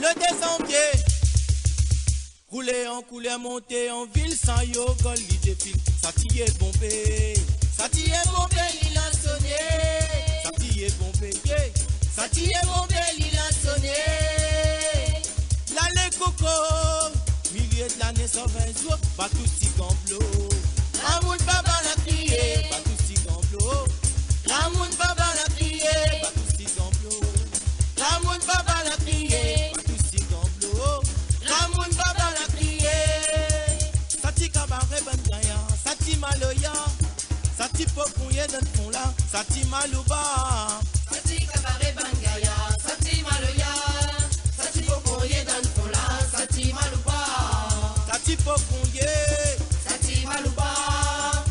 le désembier. Rouler en couleur, monter en ville, sans yo, gol, li défile. Ça t'y est bombé, ça t'y est bombé, il a sonné. Ça t'y est bombé, yeah. Ça t'y est bombé, il a sonné. Là les cocos, milieu de l'année 120 jours, pas tout si gamblo. Ramoun baba la crié, pas tout si gamblo. Ramoun baba la crié, pas tout si gamblo. Ramoun baba la crié, pas tout si gamblo. Ramoun baba la crié. Sati kabare bandaya, sati maloya. Sati pokouye dans fond là, sati malouba. Sati kabare bangaya, sati maloya. Sati pokouye dans fond là, sati malouba. Sati pokouye, sati malouba.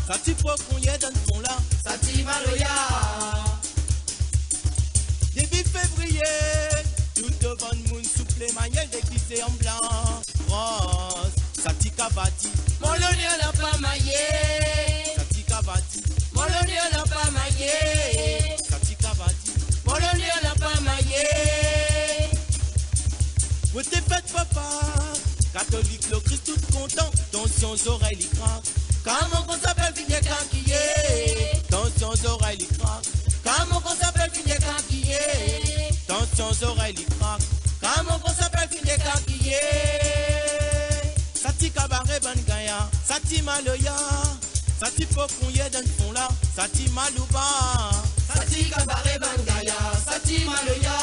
Sati pokouye dans fond là, sati maloya. Début février, tout devant le monde souple maniel déguisé en blanc, rose. Sati kabati, Molonio n'a pas maillé. Sati kabati, Molonio n'a pas maillé. Sati kabati. Molonio n'a pas maillé. Où t'es fait papa, catholique le Christ tout content, tension aux oreilles il craque. Comment qu'on s'appelle Vigné Kankiye? Tension aux oreilles il craque. Comment qu'on s'appelle Vigné Kankiye? Tension aux oreilles il craque. Comment qu'on s'appelle Vigné Kankiye? Sati kabare bangaya, sati maloya. Sati pokouye dans le fond là, sati malouba. Sati kabare bangaya, sati maloya.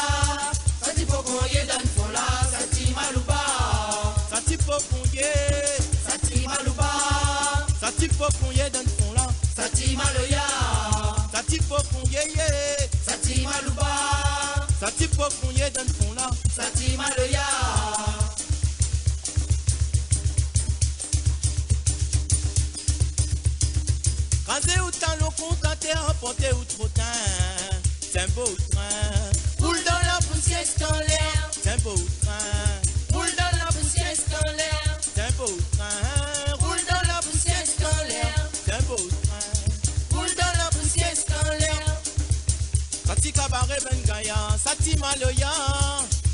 Sati pokoye dan fola, sati maluba. Sati pokouye, sati maluba. Sati pokouye dans le fond là, sati maloya. Sati pokouye, sati maluba. Sati pokouye dans le fond là, sati maloya. Rasé ou talon contenté, rapporté ou trottin. C'est un beau train. Roule dans la poussière dans l'air. C'est un beau train. Roule dans la poussière dans l'air. C'est un beau train. Roule dans la poussière dans l'air. C'est un beau train. Roule dans la poussière dans l'air. Sati kabare bengaya, sati maloya.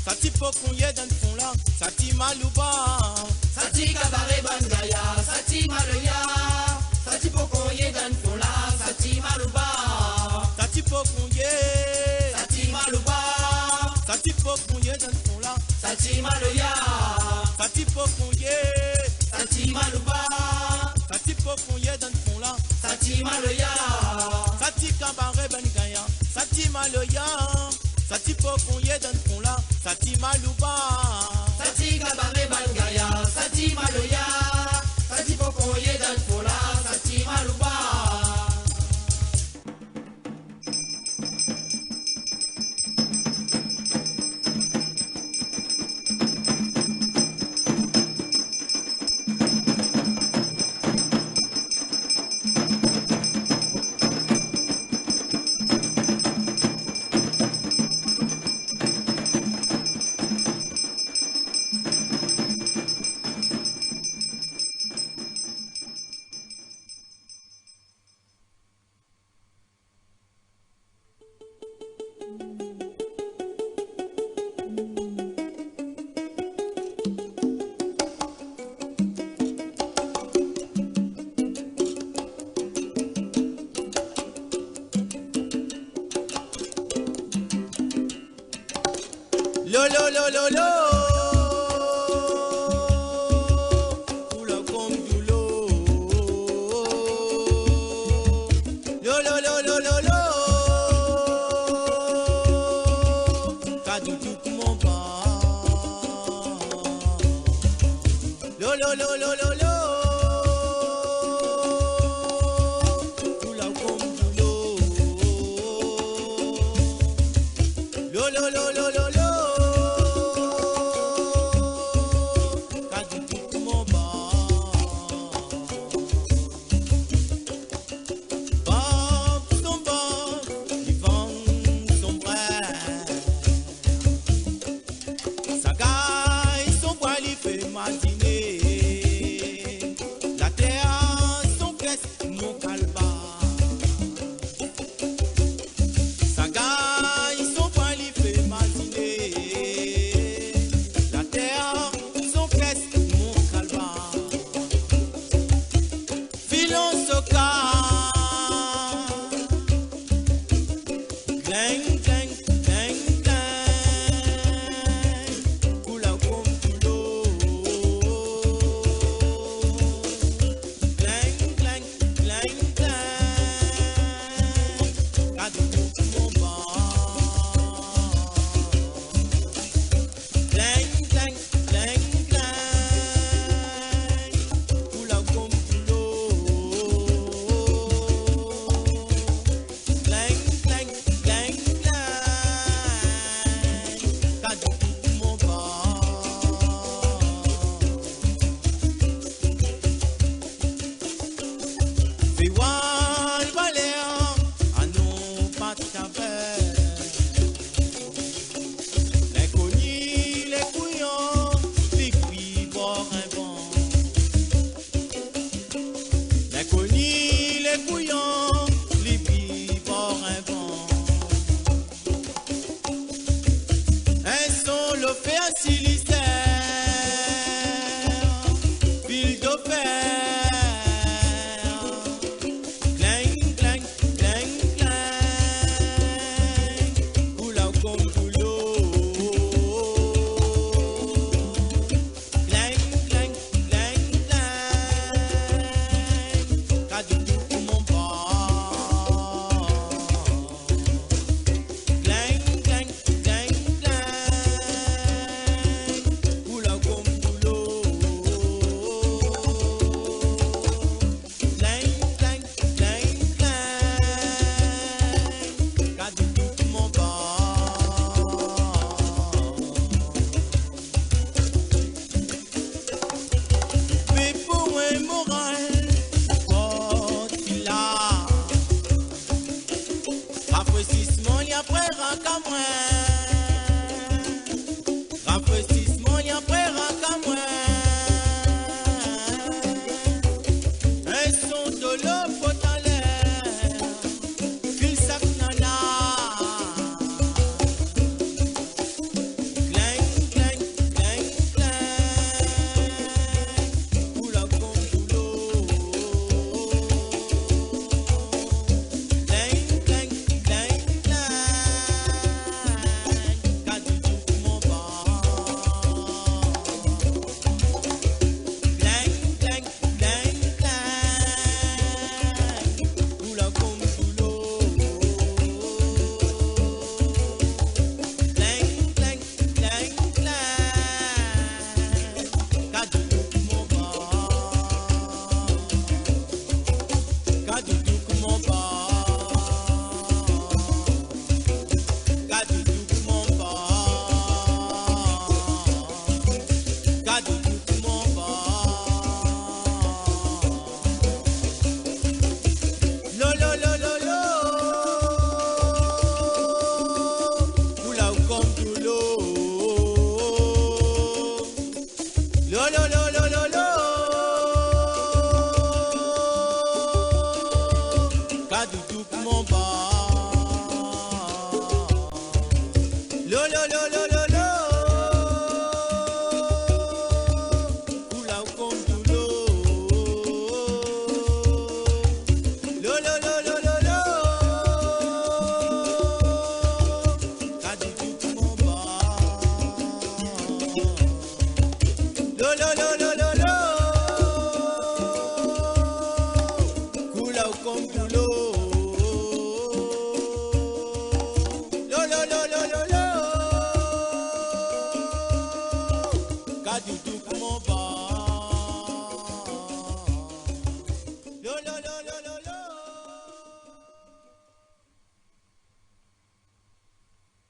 Sati pokouye dans le fond là, sati malouba. Sati kabare bangaya, sati maloya. Sati pokoye dan fola, sati maluba. Sati pokouye, sati maluba. Sati pokouye dans le fond là, sati maloya. Sati pokouye, sati maluba. Sati pokouye dans le fond là, sati maloya. Sati kabare bengaya, sati maloya. Sati pokouye dans le fond là, sati malouba. Sati kabare bangaya, sati maloya. Sati pokoye dan fola, sati maluba. Lo lo lo lo lo. Oula comme du lo. Lo lo lo lo lo lo. Kadou tout mon bas. Lo lo lo lo lo lo. Oula comme du lo. Lo lo lo lo lo lo. Bam,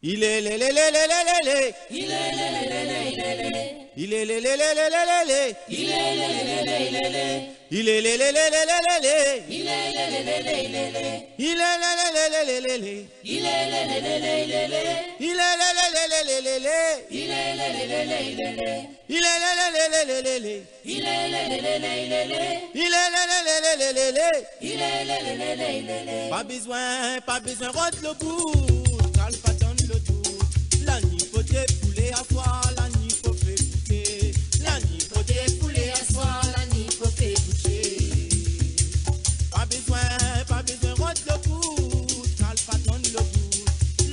Il est le le le le le le. Il est le le le le le. Il est le le le le le le. Il est le le le le le. Il est le le le le le le. Il est le le le le le. Il est le le le le le le. Il est le le le le le. Il est le le le le le le. Il est le le le le le. Il est le le le le le le. Il est le le le le le. Il est le le le le le le. Il est le le le le le. Pas besoin, rote le bout. Calme pas dans le doute. La nuit faut dépouler à soi, la nuit faut faire goûter. La nuit faut dépouler à soi, la nuit faut faire goûter. Pas besoin, rote le bout. Calme pas dans le doute.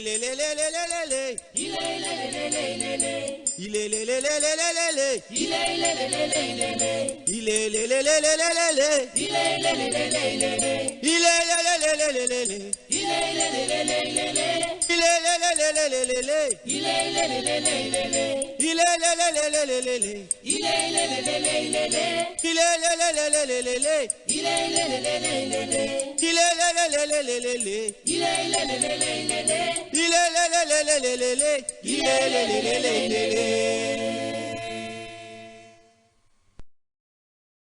est le le le le le le le. Il est le le le le le le. Il est le le le le le le le. Il est le le le le le le. Il est le le le le le le le. Il est le le le le le le. Il est le le le le le le. Il est le le le le le le. Il est le le le le le le. Il est le le le le le le. Il est le le le le le le le. Il est le le le le le le. Il est le le le le le le. Il est le le le le le le. Il est le le le le le le. Il est le le le le le le. Il est le le le le le le. Il est le le le le le.